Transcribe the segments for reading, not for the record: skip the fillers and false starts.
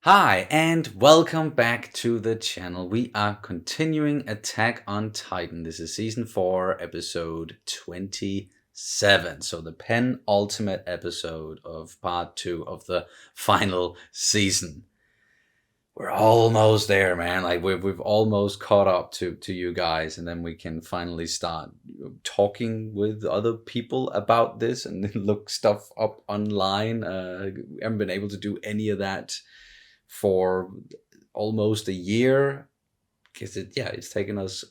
Hi, and welcome back to the channel. We are continuing Attack on Titan. This is season 4, episode 27. So the penultimate episode of part 2 of the final season. We're almost there, man. Like we've almost caught up to you guys, and then we can finally start talking with other people about this and look stuff up online. We haven't been able to do any of that for almost a year, because it's taken us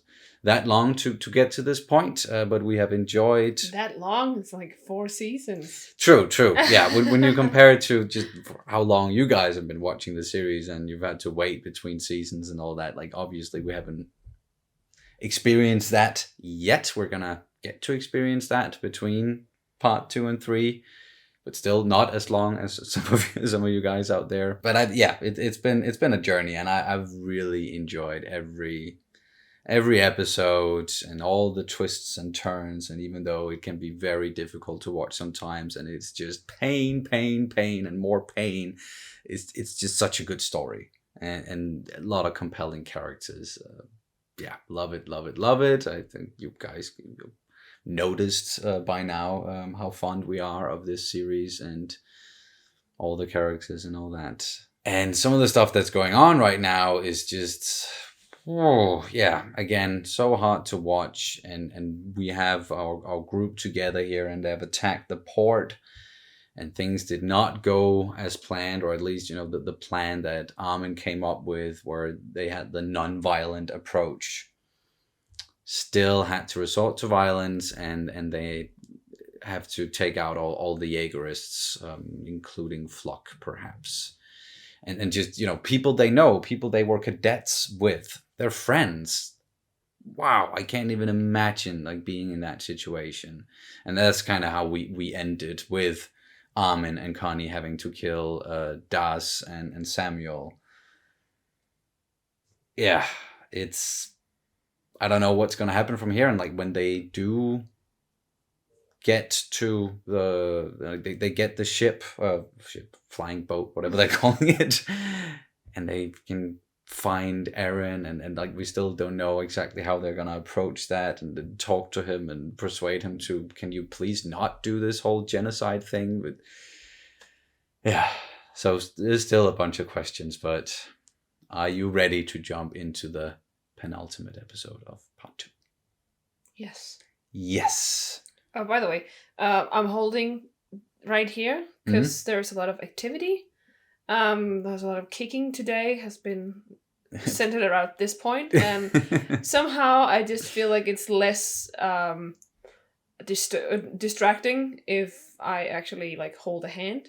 that long to get to this point, but we have enjoyed that long. It's like 4 seasons. True. Yeah, when you compare it to just how long you guys have been watching the series and you've had to wait between seasons and all that, like obviously we haven't experienced that yet. We're gonna get to experience that between part 2 and 3, but still not as long as some of you guys out there. But it's been a journey, and I've really enjoyed every episode and all the twists and turns. And even though it can be very difficult to watch sometimes, and it's just pain, and more pain, it's just such a good story and a lot of compelling characters. Love it. I think you guys noticed by now how fond we are of this series and all the characters and all that. And some of the stuff that's going on right now is just, again, so hard to watch. And we have our group together here, and they've attacked the port, and things did not go as planned, or at least, the plan that Armin came up with, where they had the non-violent approach, still had to resort to violence, and they have to take out all the Jaegerists, including Flock, perhaps. And just, people they know, people they were cadets with, their friends. Wow, I can't even imagine like being in that situation. And that's kind of how we ended, with Armin and Connie having to kill Das and Samuel. Yeah, I don't know what's going to happen from here. And like when they do get to they get the ship, flying boat, whatever they're calling it, and they can find Eren, and like we still don't know exactly how they're going to approach that, and then talk to him and persuade him to, can you please not do this whole genocide thing? But yeah, so there's still a bunch of questions, but are you ready to jump into the penultimate episode of part 2? Yes. Oh, by the way, I'm holding right here because there's a lot of activity. There's a lot of kicking today, has been centered around this point, and somehow I just feel like it's less distracting if I actually like hold a hand.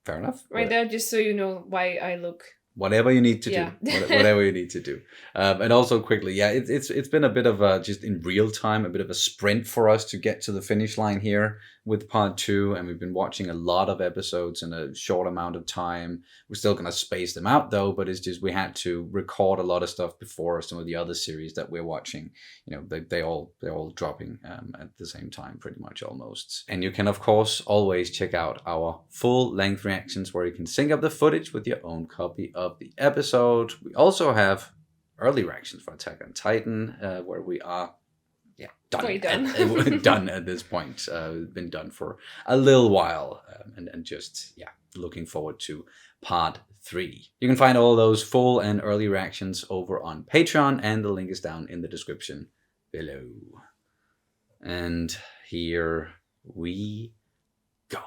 Fair enough. Right there, just so you know why I look. Whatever you need to do. Whatever you need to do. And also quickly, it's been a bit of a, just in real time, a bit of a sprint for us to get to the finish line here with part 2. And we've been watching a lot of episodes in a short amount of time. We're still going to space them out though, but it's just, we had to record a lot of stuff before some of the other series that we're watching. They're all dropping at the same time, pretty much almost. And you can of course always check out our full length reactions, where you can sync up the footage with your own copy of the episode. We also have early reactions for Attack on Titan, where we are done. Done at this point. Been done for a little while, and just looking forward to part 3. You can find all those full and early reactions over on Patreon, and the link is down in the description below. And here we go.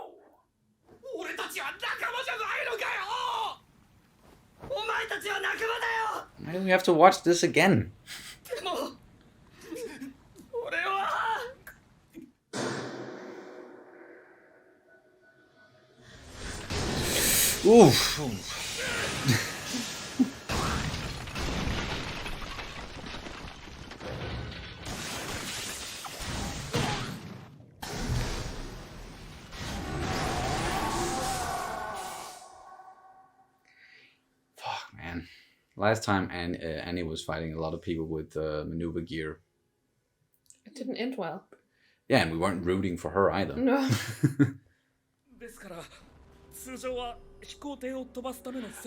Why do we have to watch this again? Oof. Fuck, man. Last time Annie was fighting a lot of people with maneuver gear. It didn't end well. Yeah, and we weren't rooting for her either. No.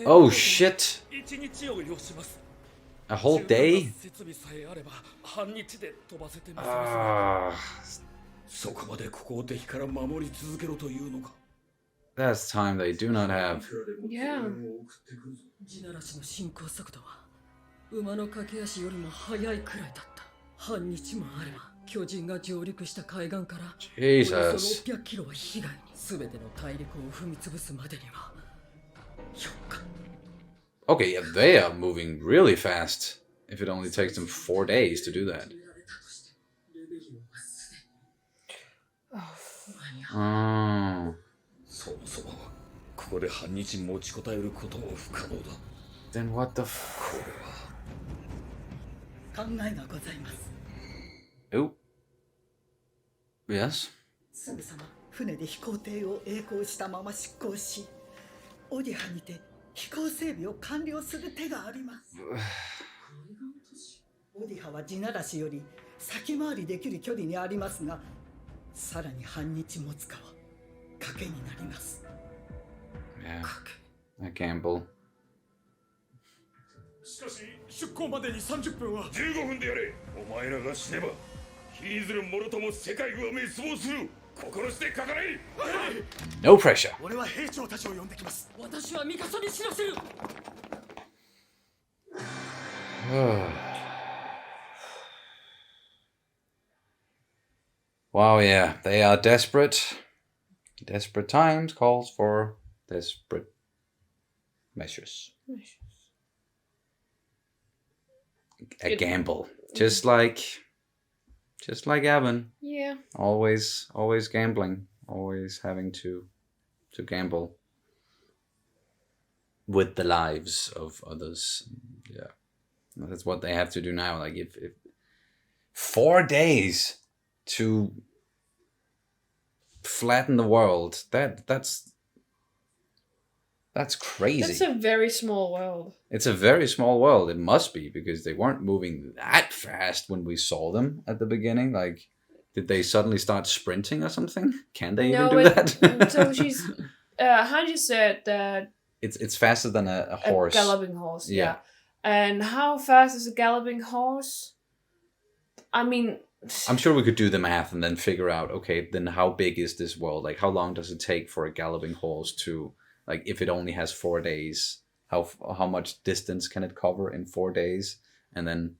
Oh shit! A whole day? That's time they do not have. Yeah. 地ならしの進行速度は馬の駆け足よりも速いくらいだった。半日もあれば巨人が上陸した海岸からおよそ600キロは被害に。全ての大陸を踏み潰すまでには4日。Okay, yeah, they are moving really fast. If it only takes them 4 days to do that. Oh. そもそもここで半日持ちこたえることも不可能だ。Then what the これは考えがございます。 Oh. Yes? すぐさま船で飛行艇を曳航したまま出港し、オディハにて飛行整備を完了する手があります。オディハは地ならしより先回りできる距離にありますが、さらに半日持つかは賭けになります。 Yeah. I gamble. しかし出港までに30分は15分でやれ。お前らが死ねば引きずるもろとも世界は滅亡する。心してかかれ。 No pressure. 俺は兵長たちを呼んできます。私はミカサに知らせる。Wow, yeah, they are desperate. Desperate times calls for desperate measures. A gamble, just like Evan. Yeah. Always gambling, always having to gamble with the lives of others. Yeah, that's what they have to do now. Like if 4 days to flatten the world, that's crazy. That's a very small world. It's a very small world. It must be, because they weren't moving that fast when we saw them at the beginning. Like, did they suddenly start sprinting or something? Can they even do that? So she's Hanji said that it's faster than a horse. A galloping horse, yeah. And how fast is a galloping horse? I mean, I'm sure we could do the math and then figure out, okay, then how big is this world? Like, how long does it take for a galloping horse to, like, if it only has 4 days, how much distance can it cover in 4 days? And then,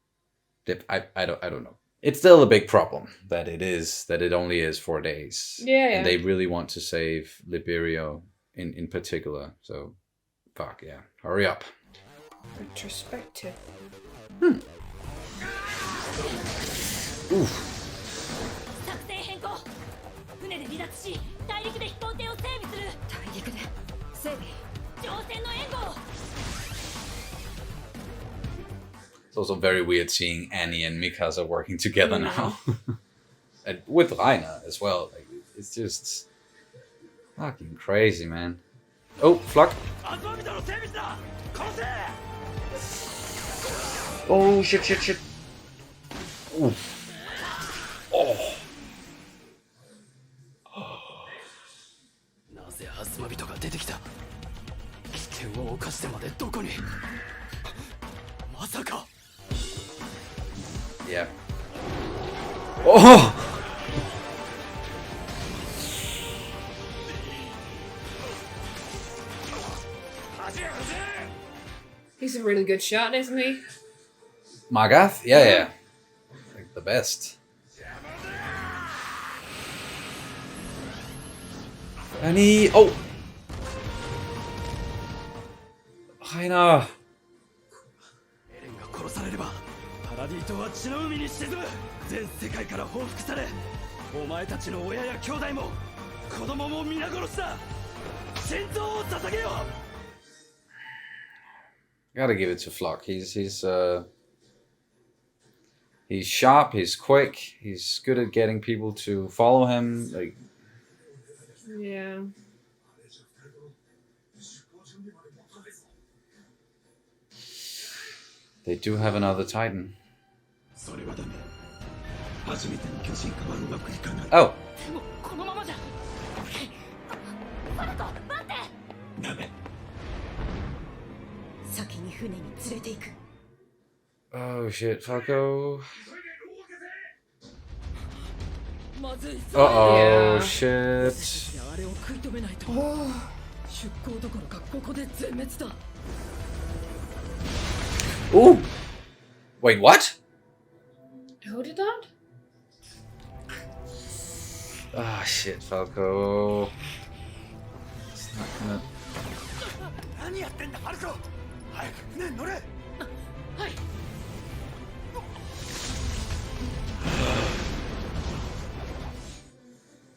I don't know. It's still a big problem that it only is 4 days. Yeah. And they really want to save Liberia in particular. So, fuck yeah, hurry up. Retrospective. Oof. 作戦変更。船で離脱し、大陸で飛行艇を整備する。大陸で整備。乗船の援護。 It's also very weird seeing Annie and Mikasa working together now. And with Rainer as well. Like, it's just fucking crazy, man. Oh, Flock. Oh, shit. Ooh. Oh. なぜアスマビトが出てきた。危険を冒してまでどこに。まさか。 Yeah. Oh! He's a really good shot, isn't he? Magath? Yeah. Like the best. And he... Oh! Rainer! エレンが殺されればパラディ島は血の海に沈む。全世界から報復され、お前たちの親や兄弟も子供も皆殺しだ。心臓を捧げよう。 Gotta give it to Flock. He's sharp, he's quick, he's good at getting people to follow him. Like, yeah. They do have another Titan. Oh. でもこのままじゃ。サルト、待って。Oh shit, Falco. Uh-oh, Yeah. shit. Ooh! Wait, what? Who did that? Ah, shit, Falco. It's not gonna...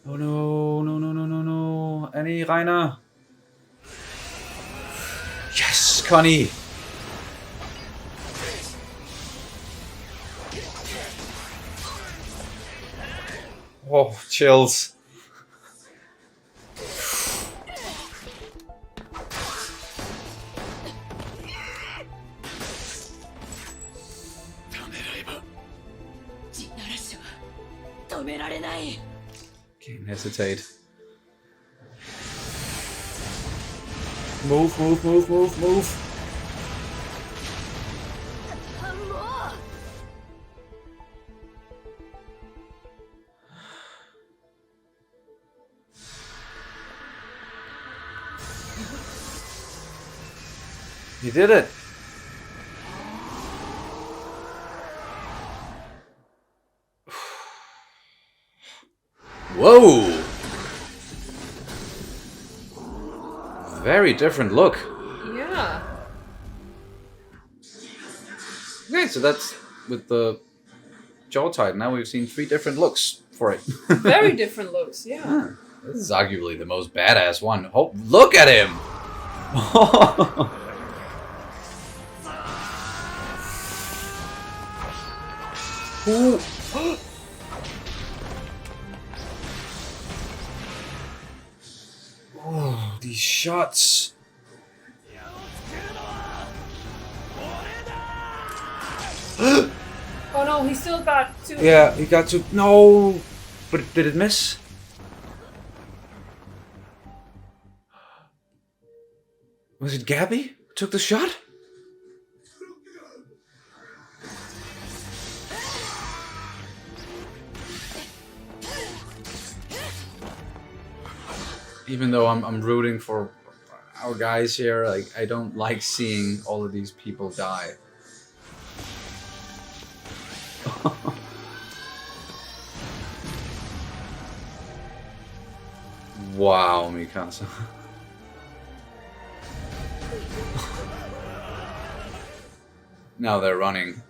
Oh no, no, no, no, no, no. Any Rainer? Yes, Connie! Oh, chills. Can't hesitate. Move, move, move, move, move. You did it. Whoa. Very different look. Yeah. Okay, so that's with the jaw tied. Now we've seen 3 different looks for it. Very different looks, yeah. Huh. This is arguably the most badass one. Oh, look at him! Ooh. Oh, these shots. Oh no, he still got 2. Yeah, he got to... No! But did it miss? Was it Gabi who took the shot? Even though I'm rooting for our guys here, like I don't like seeing all of these people die. Wow, Mikasa. Now they're running.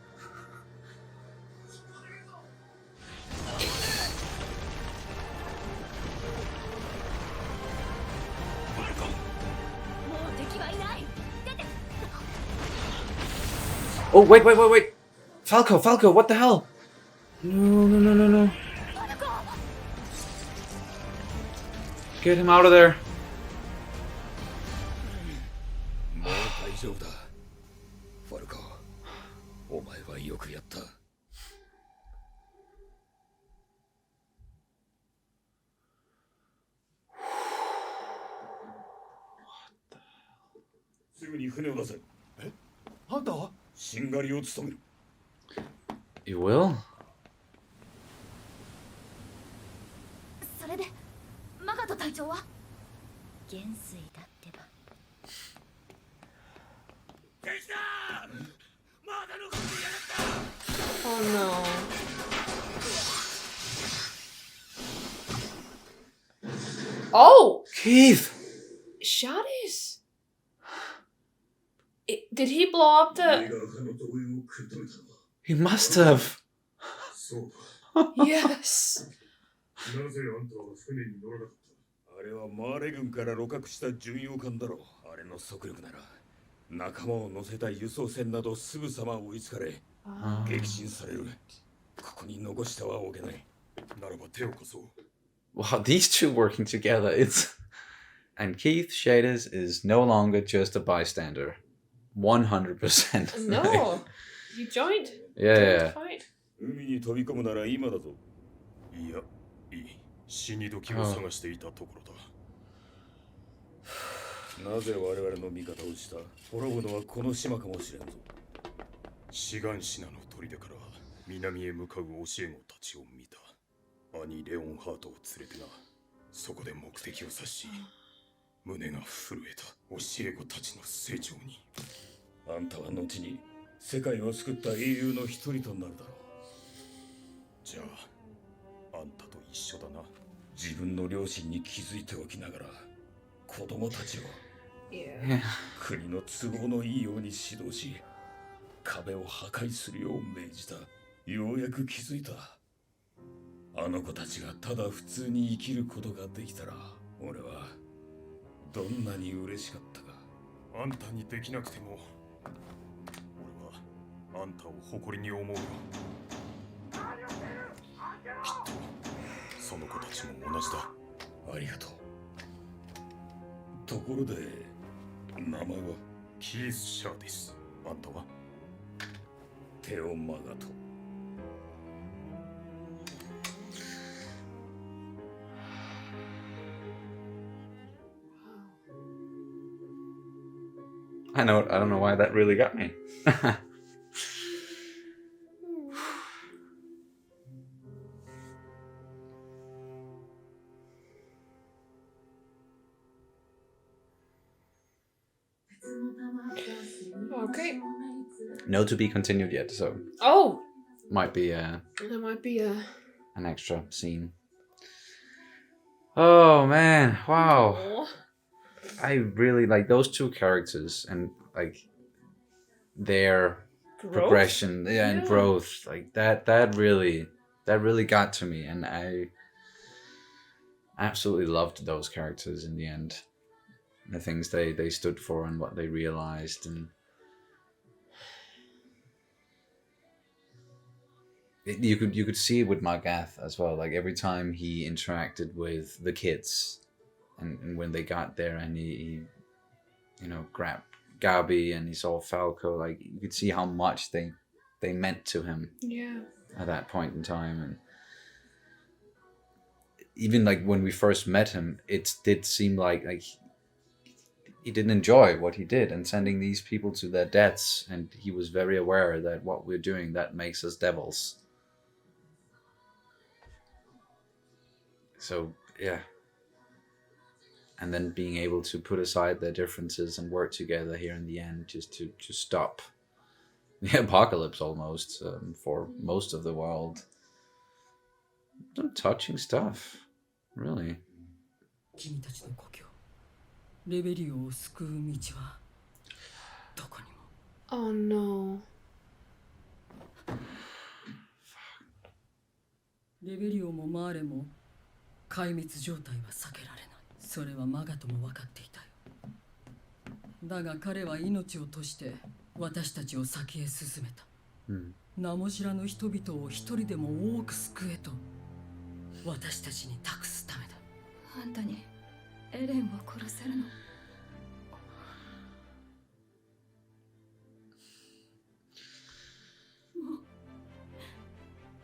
Oh, wait, wait, wait, wait! Falco, Falco, what the hell? No, no, no, no, no. Get him out of there. You will? それでマガト隊長は元帥だってば Oh no. Oh! Keith! Shotties! Did he blow up the... He must have. Yes! なぜあんたは船に乗らなかった。あれはマーレ軍から鹵獲した巡洋艦だろう。あれの速力なら仲間を乗せた輸送船などすぐさま追いつかれ撃沈される。ここに残したはおけない。ならば手を貸そう。Wow, these two working together, it's... And Keith Shadis is no longer just a bystander. 100%. No! You joined? Yeah, Joined yeah. the fight. 海に飛び込むなら今だぞ。いや、いい。死に時を探していたところだ。なぜ我々の味方をした？滅ぶのはこの島かもしれんぞ。志願シナの砦から南へ向かう教え子たちを見た。兄レオンハートを連れてな。そこで目的を察し、胸が震えた。教え子たちの成長に。あんたは後に世界を救った英雄の一人となるだろう。じゃあ、あんたと一緒だな。自分の両親に気づいておきながら、子供たちを国の都合のいいように指導し、壁を破壊するよう命じた。ようやく気づいた。あの子たちがただ普通に生きることができたら、俺はどんなに嬉しかったか。あんたにできなくても、俺はあんたを誇りに思うよ。きっとその子たちも同じだ。ありがとう。ところで名前は？キース・シャーです。あんたは？テオ・マガト。I don't know why that really got me. Okay. No to be continued yet, so Oh, might be there might be a. an extra scene. Oh man, wow. Aw. I really like those two characters and like their Growth? progression, and Yeah. growth. Like that really got to me, and I absolutely loved those characters in the end. The things they stood for and what they realized, and you could see it with Margath as well. Like every time he interacted with the kids, and when they got there, and he grabbed Gabi and he saw Falco, like you could see how much they meant to him. Yeah. At that point in time, and even like when we first met him, it did seem like he didn't enjoy what he did and sending these people to their deaths, and he was very aware that what we're doing, that makes us devils. So yeah, and then being able to put aside their differences and work together here in the end, just to stop the apocalypse almost, for most of the world. Some touching stuff, really. 君たちの故郷レベリオを救う道はどこにも。 Oh no. レベリオもマーレも壊滅状態は避けられない。それはマガトも分かっていたよ。だが彼は命を賭して私たちを先へ進めた。名も知らぬ人々を一人でも多く救えと私たちに託すためだ。あんたにエレンを殺せるの？もう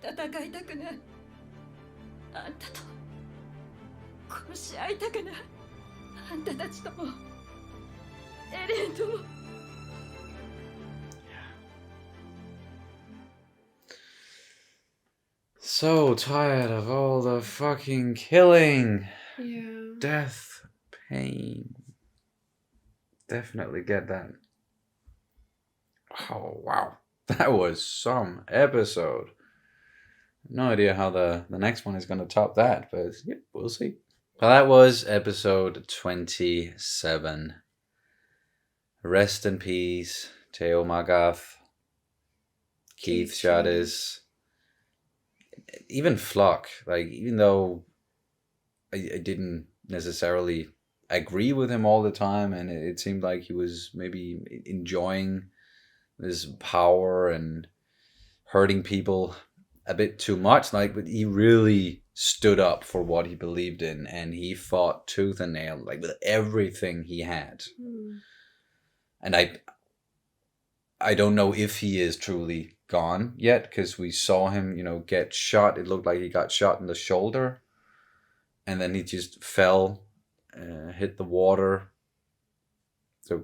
戦いたくない。あんたと殺し合いたくない。あんたたちともエレンとも。So tired of all the fucking killing. Yeah. Death, pain. Definitely get that. Oh wow, that was some episode. No idea how the next one is going to top that, but yeah, we'll see. Well, that was episode 27. Rest in peace, Teo Magath, Keith Shadis, even Flock. Like, even though I didn't necessarily agree with him all the time, and it seemed like he was maybe enjoying this power and hurting people a bit too much, like, but he really stood up for what he believed in, and he fought tooth and nail, like, with everything he had. And I don't know if he is truly gone yet, because we saw him, get shot. It looked like he got shot in the shoulder, and then he just fell, hit the water, So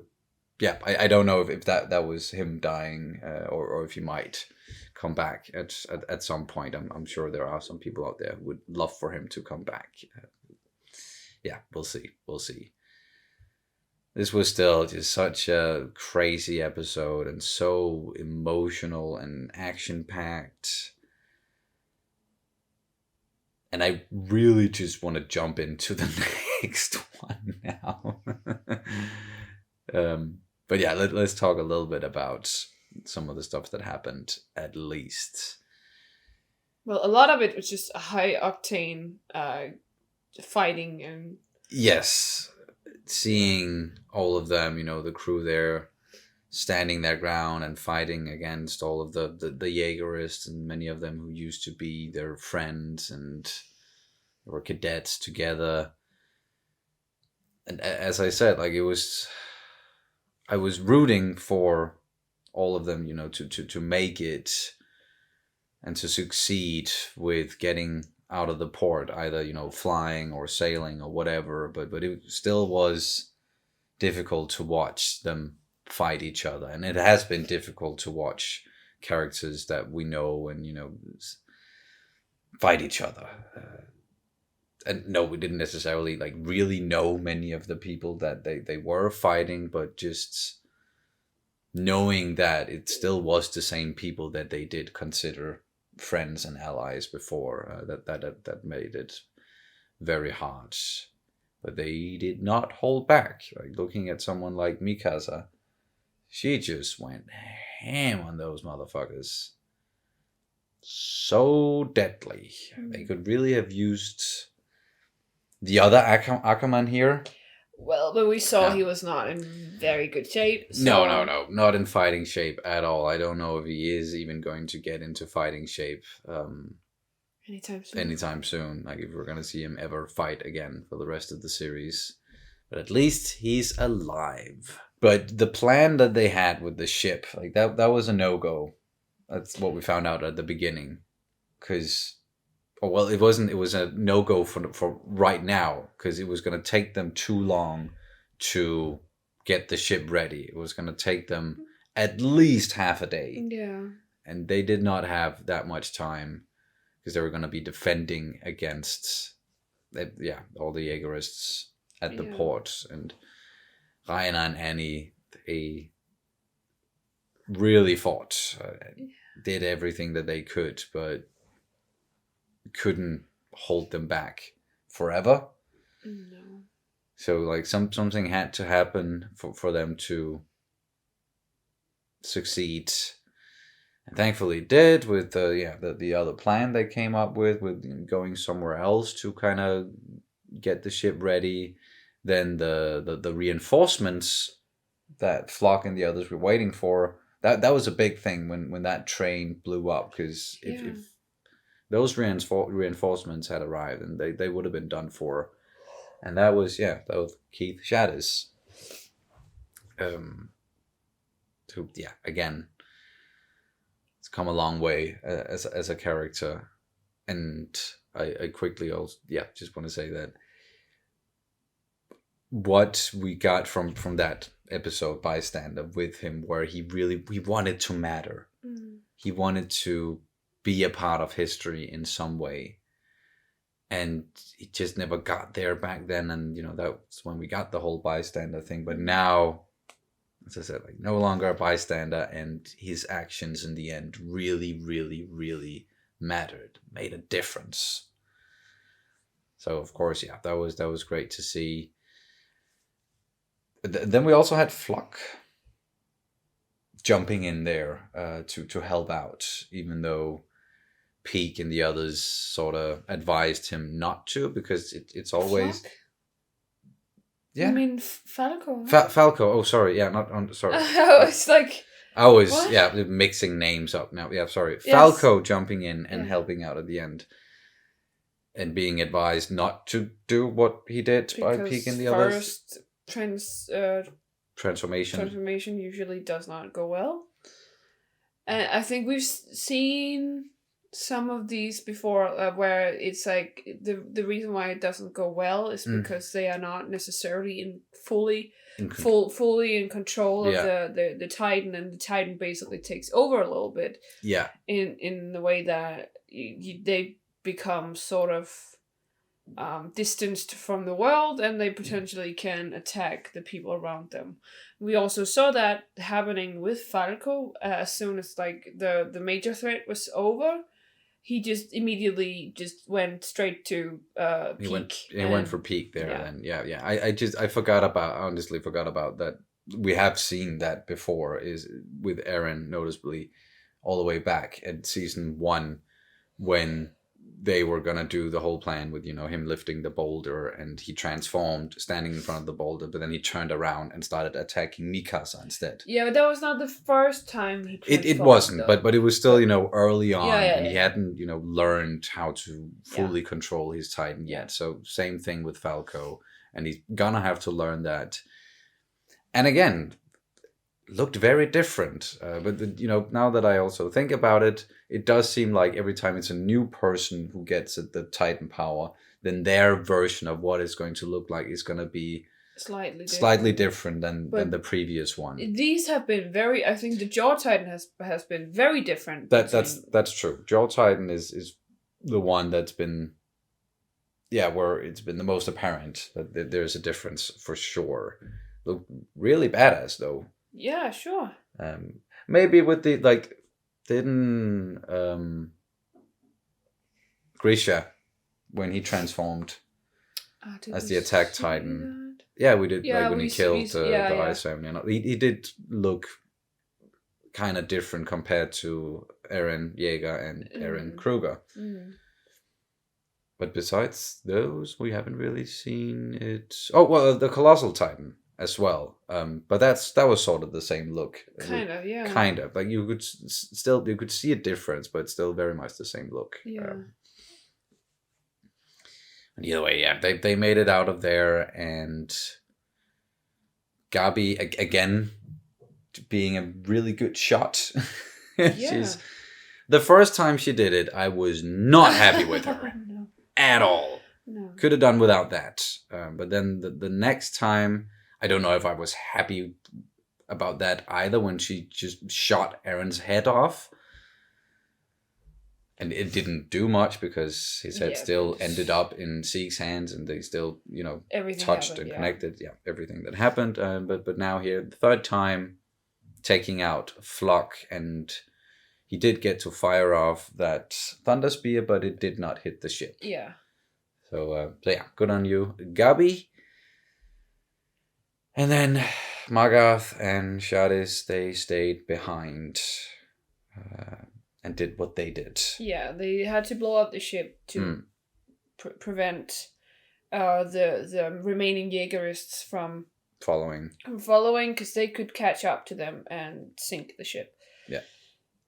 yeah, I don't know if that was him dying, or if he might come back at some point. I'm sure there are some people out there who would love for him to come back. Yeah, we'll see. This was still just such a crazy episode and so emotional and action-packed. And I really just want to jump into the next one now. But yeah, let's talk a little bit about some of the stuff that happened, at least. Well, a lot of it was just high octane fighting and... Yes. Seeing all of them, the crew there, standing their ground and fighting against all of the Jeagerists, and many of them who used to be their friends and were cadets together. And as I said, like, I was rooting for all of them, to make it and to succeed with getting out of the port, either, flying or sailing or whatever, but it still was difficult to watch them fight each other. And it has been difficult to watch characters that we know and, fight each other. And no, we didn't necessarily like really know many of the people that they were fighting, but just knowing that it still was the same people that they did consider friends and allies before, that made it very hard. But they did not hold back. Like, looking at someone like Mikasa, she just went ham on those motherfuckers. So deadly. They could really have used the other Ackerman here. Well, but we saw he was not in very good shape. So... No. Not in fighting shape at all. I don't know if he is even going to get into fighting shape anytime soon. Like, if we're going to see him ever fight again for the rest of the series. But at least he's alive. But the plan that they had with the ship, like, that was a no-go. That's what we found out at the beginning. Because... well, it wasn't. It was a no-go for right now, because it was going to take them too long to get the ship ready. It was going to take them at least half a day. Yeah. And they did not have that much time, because they were going to be defending against, all the Jeagerists at the port. And Raina and Annie, they really fought, did everything that they could, but couldn't hold them back forever. No. So, like, something had to happen for them to succeed, and thankfully it did, with the other plan they came up with going somewhere else to kind of get the ship ready. Then the reinforcements that Flock and the others were waiting for, that was a big thing when that train blew up, because if those reinforcements had arrived, and they would have been done for. And that was Keith Shadders. Who, again, it's come a long way as a character. And I quickly also, just want to say that what we got from that episode, Bystander, with him, where he wanted to matter. He wanted to be a part of history in some way, and it just never got there back then. And that's when we got the whole bystander thing. But now, as I said, like, no longer a bystander, and his actions in the end really, really, really mattered, made a difference. So of course, that was great to see. Then we also had Flock jumping in there to help out, even though Peak and the others sort of advised him not to, because it's always... Flock? Yeah. I mean Falco. Falco. Oh, sorry. Yeah, not on. Sorry. It's like... I was what? mixing names up now. Yeah, sorry. Yes. Falco jumping in and helping out at the end, and being advised not to do what he did by Peak and the others. Transformation usually does not go well. And I think we've seen some of these before, where it's like the reason why it doesn't go well is because they are not necessarily fully in control of the Titan, and the Titan basically takes over a little bit. Yeah. In the way that they become sort of distanced from the world, and they potentially can attack the people around them. We also saw that happening with Falco. As soon as like the major threat was over, he just immediately just went straight to peak. He went for peak there. Yeah. And I forgot about that. We have seen that before, is with Eren, noticeably all the way back at season 1, when they were gonna do the whole plan with, him lifting the boulder, and he transformed standing in front of the boulder, but then he turned around and started attacking Mikasa instead. Yeah, but that was not the first time he transformed. It wasn't, but it was still, early on, and he hadn't, learned how to fully control his Titan yet. So same thing with Falco, and he's gonna have to learn that. And again, looked very different. But now that I also think about it, it does seem like every time it's a new person who gets the Titan power, then their version of what it's going to look like is going to be slightly different than the previous one. These have been I think the Jaw Titan has been very different. That's true. Jaw Titan is the one that's been, where it's been the most apparent that there's a difference for sure. Look really badass though. Yeah, sure. Maybe with the didn't Grisha, when he transformed as the Attack Titan. Yeah, we did. Yeah, when he killed the Ice Family. He did look kind of different compared to Eren Yeager and Eren Kruger. But besides those, we haven't really seen it. Oh well, the Colossal Titan as well, but that was sort of the same look. Kind of like you could see a difference, but still very much the same look. And either way, they made it out of there, and Gabi again being a really good shot. She's the first time she did it, I was not happy with her at all. No. Could have done without that, but then the next time, I don't know if I was happy about that either, when she just shot Eren's head off. And it didn't do much because his head still ended up in Zeke's hands, and they still, everything touched happened, and connected. Yeah, everything that happened. But now here, the third time, taking out Flock, and he did get to fire off that Thunder Spear, but it did not hit the ship. Yeah. So good on you, Gabi. And then Magath and Shadis, they stayed behind and did what they did. Yeah, they had to blow up the ship to prevent the remaining Jaegerists from following, because they could catch up to them and sink the ship. Yeah.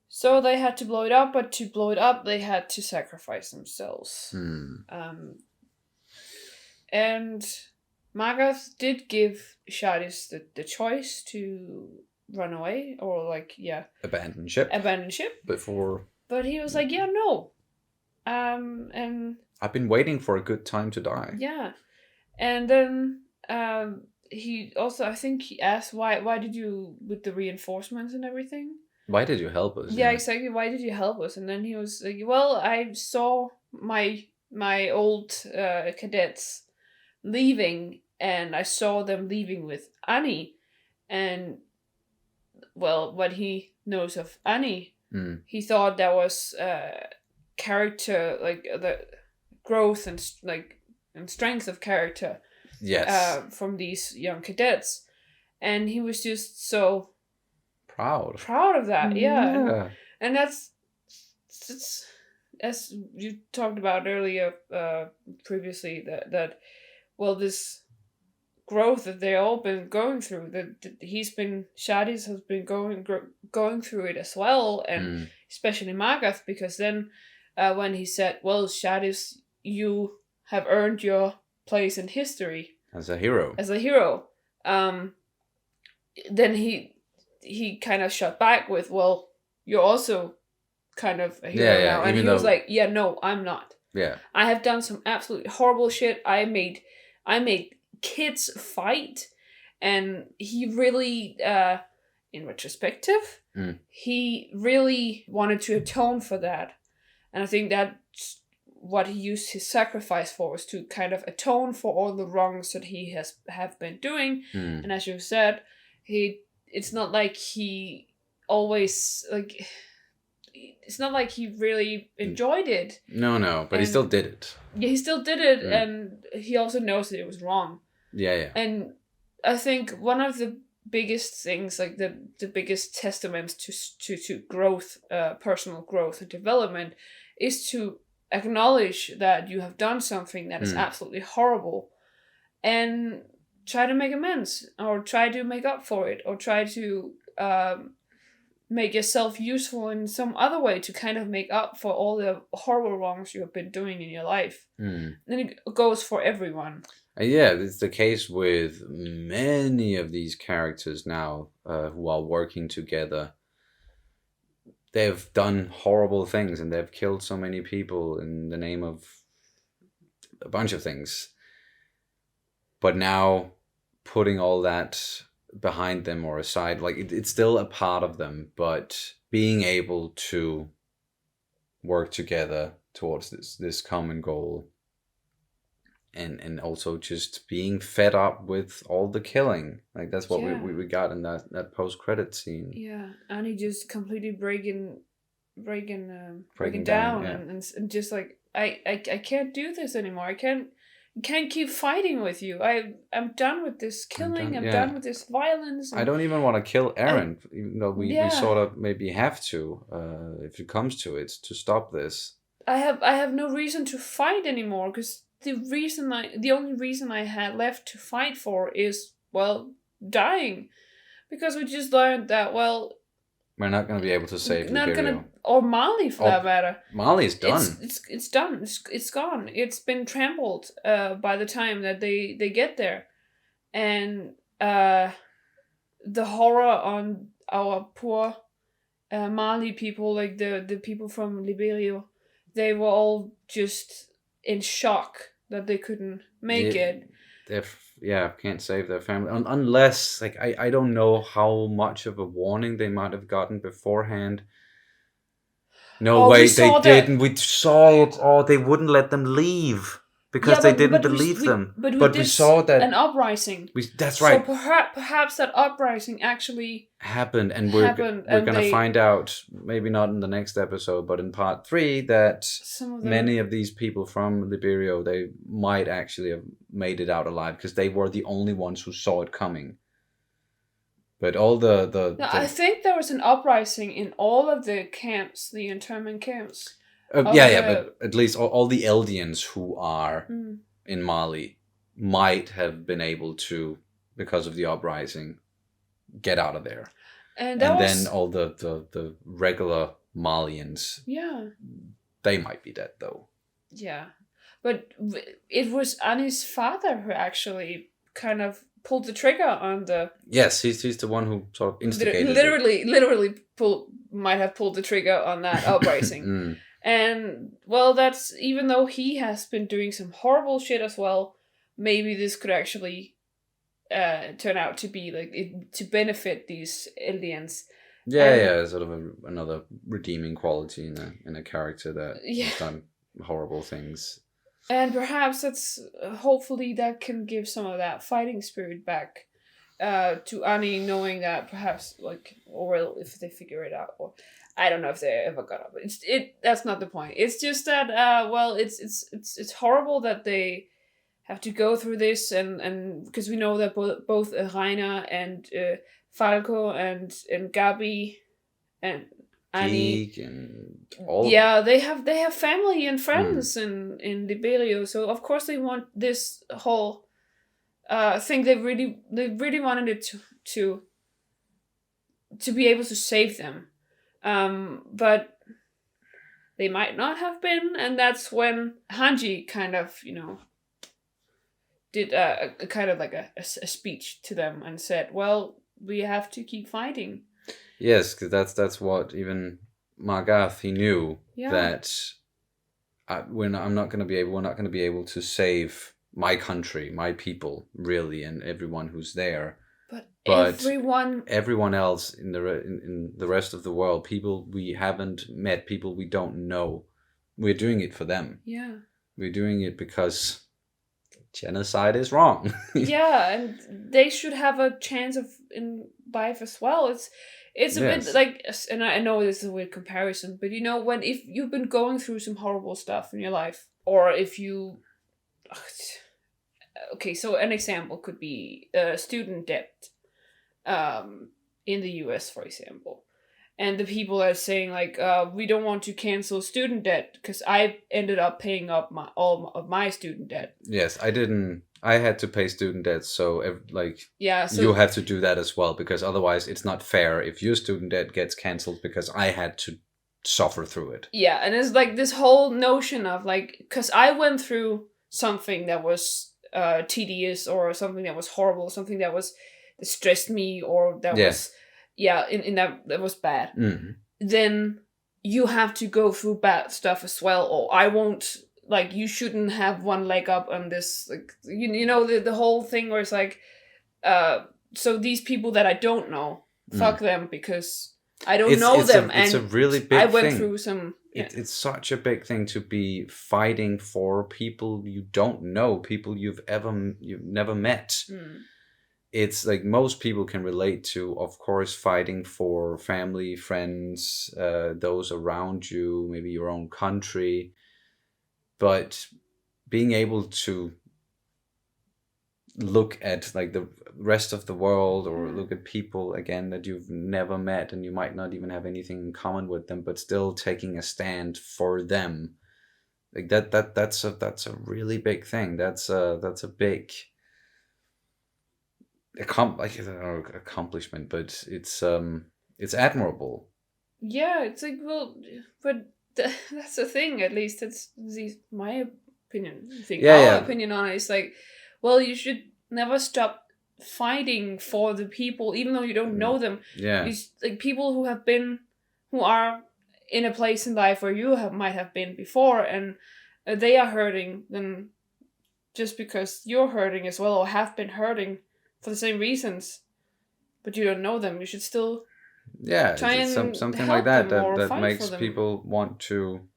So they had to blow it up, but to blow it up, they had to sacrifice themselves. And Magath did give Shadis the choice to run away, or abandon ship before. But he was like, no. And I've been waiting for a good time to die. Yeah. And then he also, I think he asked, why did you, with the reinforcements and everything? Why did you help us? Yeah, exactly. Why did you help us? And then he was like, well, I saw my old cadets leaving, and I saw them leaving with Annie, and well, what he knows of Annie, he thought that was character, like the growth and strength of character. Yes. From these young cadets, and he was just so proud of that. Yeah. And that's as you talked about earlier, previously, that well, this growth that they've all been going through, that Shadis has been going through it as well, and especially Magath, because then when he said, well, Shadis, you have earned your place in history as a hero, then he kind of shot back with, well, you're also kind of a hero now. And he was like, yeah, no, I'm not. Yeah. I have done some absolutely horrible shit. I made kids fight, and he really, in retrospective, he really wanted to atone for that. And I think that's what he used his sacrifice for, was to kind of atone for all the wrongs that he have been doing. And as you said, it's not like he always, like, it's not like he really enjoyed it. No, but he still did it. Yeah, he still did it, and he also knows that it was wrong. Yeah. And I think one of the biggest things, like the biggest testament to growth, personal growth and development, is to acknowledge that you have done something that is absolutely horrible, and try to make amends, or try to make up for it, or try to make yourself useful in some other way to kind of make up for all the horrible wrongs you have been doing in your life. And it goes for everyone. Yeah, it's the case with many of these characters now who are working together. They've done horrible things, and they've killed so many people in the name of a bunch of things. But now, putting all that behind them or aside, like it's still a part of them, but being able to work together towards this common goal, and also just being fed up with all the killing, like that's what we got in that post-credit scene. Yeah, and he just completely breaking down, and just like, I can't do this anymore. I can't keep fighting with you. I'm done with this killing. I'm done with this violence. I don't even want to kill Eren, even though we sort of maybe have to, if it comes to it, to stop this. I have no reason to fight anymore, because the only reason I had left to fight for is, well, dying, because we just learned that, well, we're not going to be able to save Liberio. Or Mali, for that matter. Mali's done. It's done. It's gone. It's been trampled by the time that they get there. And the horror on our poor Mali people, like the people from Liberio, they were all just in shock that they couldn't make it. Can't save their family unless, like, I don't know how much of a warning they might have gotten beforehand. No, wait, they didn't. We saw it. Oh, they wouldn't let them leave because they didn't believe them. But we saw that an uprising. That's right. So perhaps that uprising actually happened, and we're gonna find out, maybe not in the next episode, but in part 3, that many of these people from Liberio, they might actually have made it out alive, because they were the only ones who saw it coming. But all I think there was an uprising in all of the camps, the internment camps. But at least all the Eldians who are in Mali might have been able to, because of the uprising, get out of there. And then all the regular Malians, they might be dead, though. Yeah. But it was Annie's father who actually kind of pulled the trigger on the... Yes, he's the one who sort of instigated literally might have pulled the trigger on that uprising. And, well, that's... Even though he has been doing some horrible shit as well, maybe this could actually turn out to be, like, to benefit these Eldians. Sort of another redeeming quality in a character that has done horrible things. And perhaps hopefully that can give some of that fighting spirit back to Annie, knowing that perhaps, like, or if they figure it out, or I don't know if they ever got up. That's not the point. It's just that it's horrible that they have to go through this, and because we know that both Rainer and Falco and Gabi and Annie, and all they have family and friends in Liberio, so of course they want this whole thing. They really wanted it to be able to save them, but they might not have been, and that's when Hanji kind of did a kind of like a speech to them and said, well, we have to keep fighting. Yes, because that's what even Margath, he knew Yeah. that we're not going to be able to save my country, my people, really, and everyone who's there. But everyone else in the rest of the world, people we haven't met, people we don't know, we're doing it for them. Yeah. We're doing it because genocide is wrong. Yeah, and they should have a chance in life as well. It's a bit like, and I know this is a weird comparison, but if you've been going through some horrible stuff in your life, or if you, okay, so an example could be student debt, in the US, for example. And the people are saying like, we don't want to cancel student debt because I ended up paying up all of my student debt. Yes, I had to pay student debt, so so you have to do that as well, because otherwise it's not fair if your student debt gets cancelled because I had to suffer through it. Yeah, and it's like this whole notion of like, because I went through something that was tedious, or something that was horrible, something that stressed me, or that was in that was bad. Mm-hmm. Then you have to go through bad stuff as well, or I won't. Like, you shouldn't have one leg up on this. Like, the whole thing where it's like, so these people that I don't know, fuck them, because I don't know them. It's a really big thing. I went through some. Yeah. It's such a big thing to be fighting for people you don't know, people you've never met. Mm. It's like most people can relate to, of course, fighting for family, friends, those around you, maybe your own country. But being able to look at like the rest of the world, or look at people again that you've never met and you might not even have anything in common with them, but still taking a stand for them, like that's a really big thing. That's a big accomplishment, but it's admirable. Yeah, it's like, well, but that's the thing. At least it's my opinion. Our opinion on it is like, well, you should never stop fighting for the people, even though you don't know them. Yeah, like people who are in a place in life where you might have been before, and they are hurting. Then just because you're hurting as well, or have been hurting for the same reasons, but you don't know them, you should still try and something help like that them or that fight makes for them. people want to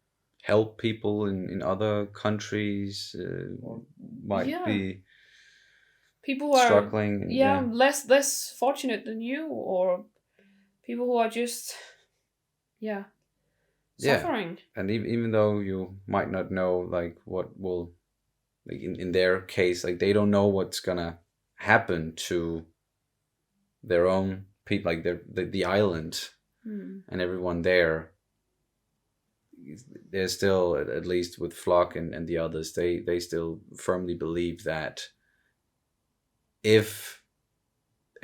help people in other countries, or might be people who are struggling. less fortunate than you, or people who are just suffering. And even though you might not know like what will, like in their case, like they don't know what's gonna happen to their own people, like the island and everyone there. They're still, at least with Flock and the others, they still firmly believe that if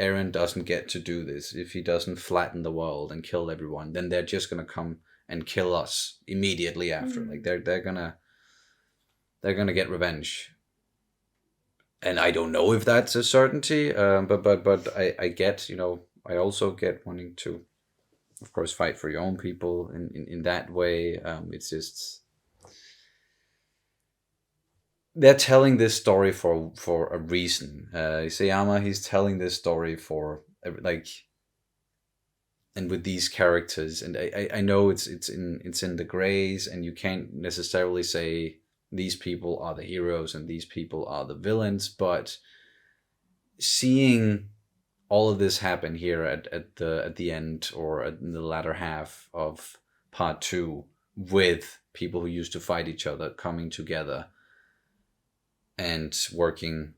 Eren doesn't get to do this, if he doesn't flatten the world and kill everyone, then they're just gonna come and kill us immediately after. Like they're gonna get revenge. And I don't know if that's a certainty, but I get, I also get wanting to, of course, fight for your own people in that way. It's just, they're telling this story for a reason. Isayama, he's telling this story for like, and with these characters, and I know it's in the grays, and you can't necessarily say these people are the heroes and these people are the villains, but seeing all of this happen here at the end, or in the latter half of part 2, with people who used to fight each other coming together and working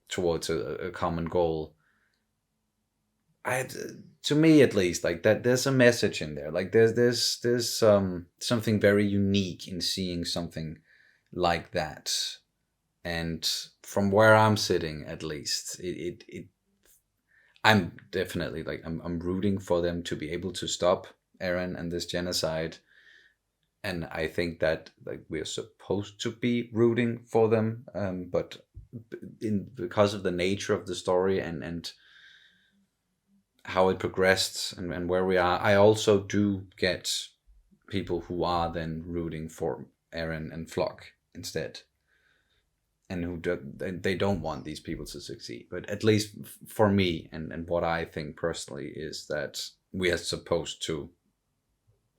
towards a common goal, to me at least, like that, there's a message in there. Like there's something very unique in seeing something like that. And from where I'm sitting, at least, I'm definitely like, I'm rooting for them to be able to stop Eren and this genocide. And I think that like we're supposed to be rooting for them, but because of the nature of the story, and how it progressed and where we are, I also do get people who are then rooting for Eren and Flock instead, and they don't want these people to succeed. But at least for me, and what I think personally is that we are supposed to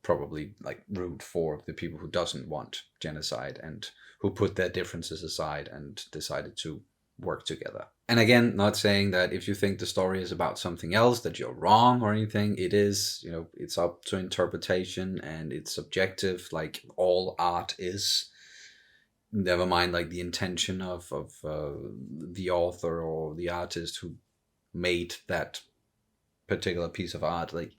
probably like root for the people who doesn't want genocide and who put their differences aside and decided to work together. And again, not saying that if you think the story is about something else that you're wrong or anything. It is, it's up to interpretation and it's subjective, like all art is. Never mind like the intention of the author or the artist who made that particular piece of art. Like,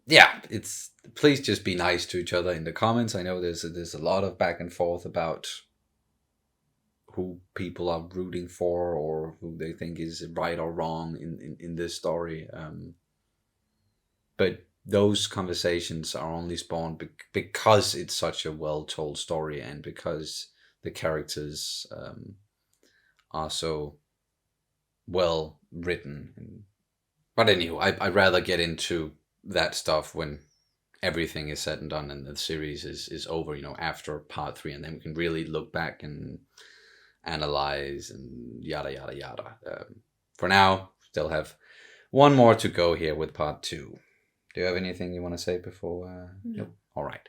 yeah, it's, please just be nice to each other in the comments. I know there's a lot of back and forth about who people are rooting for or who they think is right or wrong in this story. But those conversations are only spawned because it's such a well-told story and because the characters are so well written. But anywho, I'd rather get into that stuff when everything is said and done and the series is over, after part 3, and then we can really look back and analyze and yada yada yada. For now, still have one more to go here with part 2. Do you have anything you want to say before? No. All right.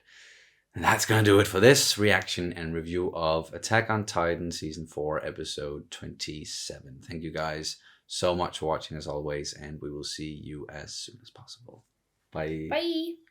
And that's going to do it for this reaction and review of Attack on Titan Season 4, Episode 27. Thank you guys so much for watching as always, and we will see you as soon as possible. Bye. Bye.